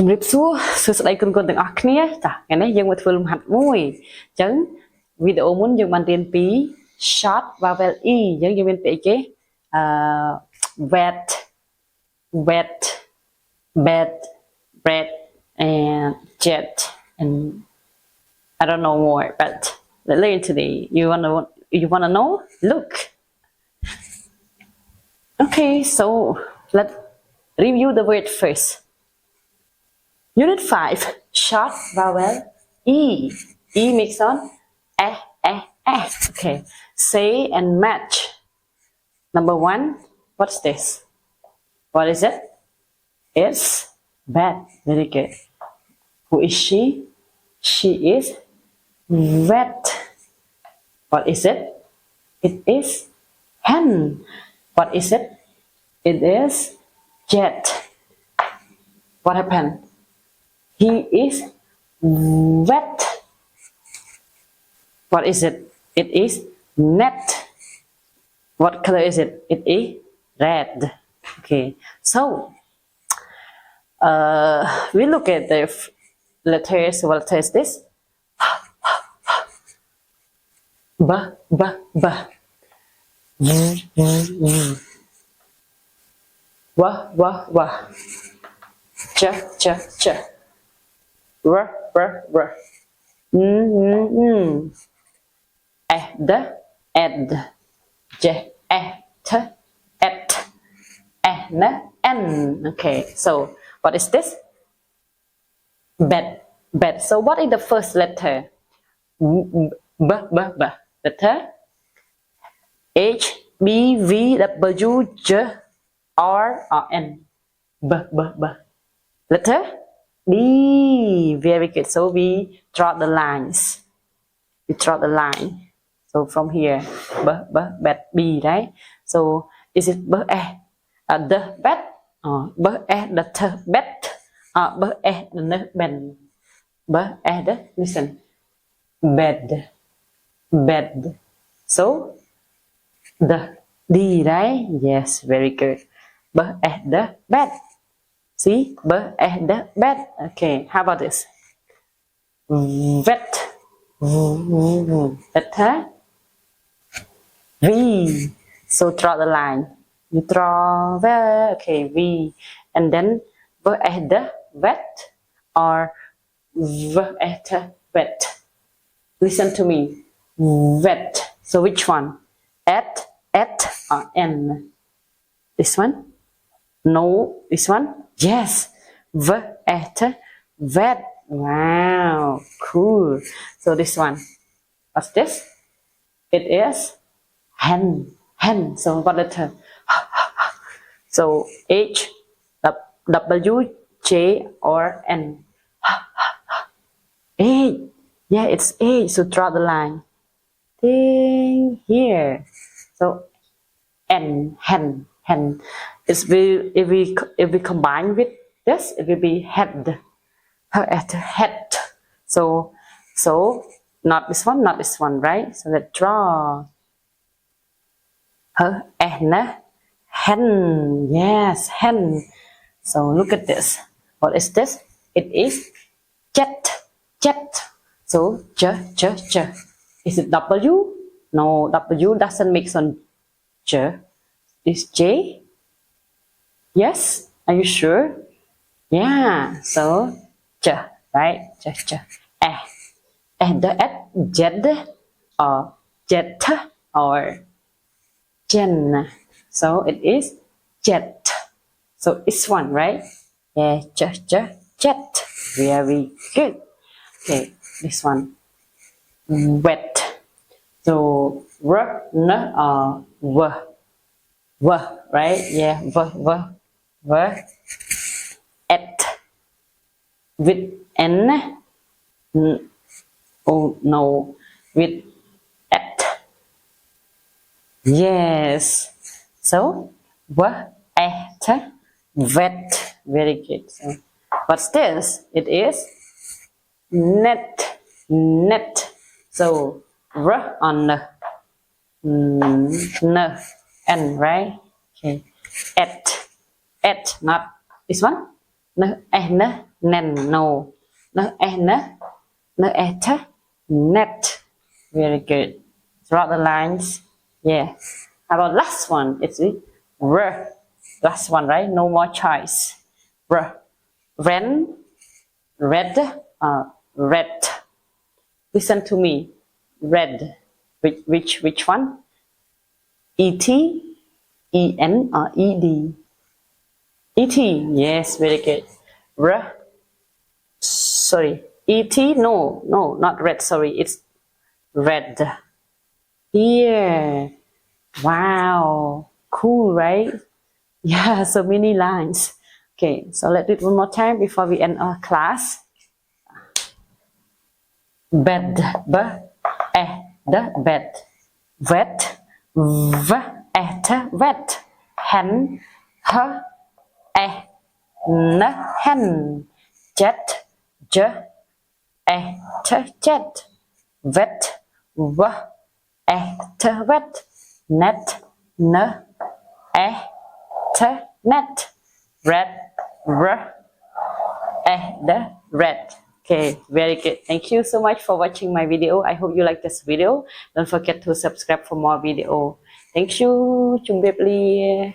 ជំរាបសួរសួស្តីគុណៗទាំងអស់គ្នាចាថ្ងៃនេះយើងមកធ្វើលំហាត់មួយអញ្ចឹងវីដេអូមុនយើងបានរៀនពី short vowel e អញ្ចឹងយើងមានពាក្យអីគេwet wet bed bread and jet and I don't know more but later today you wanna know look okay so let's review the word first. Unit 5, short vowel E. E makes on eh. Okay, say and match. Number 1, what's this? What is it? It's bed. Very good. Who is she? She is wet. What is it? It is hen. What is it? It is jet. What happened? He is wet. What is it? It is net. What color is it? It is red. Okay, so we look at the letters. What letter is this? B. W. Ch. R. Ed. J. Et. N. Okay, so what is this? Bed. So what is the first letter? B. Letter H, B, V, W, J, R, or N. B. Letter B. Very good. So we draw the lines. We draw the line. So from here, bed, B, right? So is it the bed? The bed? The bed? Listen. Bed. So the D, right? Yes, very good. The bed. See? The bed. Okay, how about this? Wet. Letter V. So draw the line. You draw the V, and then the wet or wet. Listen to me. Wet. So which one? At or N? This one? No. This one? Yes. Wet. Wow. Cool. So this one. What's this? It is hen. So what letter? So H, W, J, or N? H. Yeah, it's H. So draw the line. Ding here. So N, hen. If we combine with this, it will be head. Head. So not this one, right? So let's draw her hen. Yes, hen. So look at this. What is this? It is jet. So j. Is it W? No, W doesn't make sound j. Is J? Yes. Are you sure? Yeah. So j, right? J. The jet or jet or jen. So it is jet. So it's one, right? Yeah, jet. Very good. Okay, this one. Wet. So r, n, or w, right? Yeah, v. Et. With n. Oh no, with et. Yes. So wet. Very good. So what's this? It is net. So r on n, right? Okay. Et, not this one. N, nen, no. No, no, net. Very good. Draw the lines. Yeah. How about last one? It's r. Last one, right? No more choice. R. Ren, red, red. Listen to me. Red. Which one? E-T, E-N, or E-D? E-T. Yes, very good. R. Sorry. E-T? No, not red. Sorry. It's red. Here. Wow. Cool, right? Yeah, so many lines. Okay, so let's do it one more time before we end our class. Bed, bed. Vet, vet. Hen, hen. Jet, jet. Vet, vet. Net, net. Red, red. Okay, very good. Thank you so much for watching my video. I hope you like this video. Don't forget to subscribe for more video. Thank you. Chào biệt ly.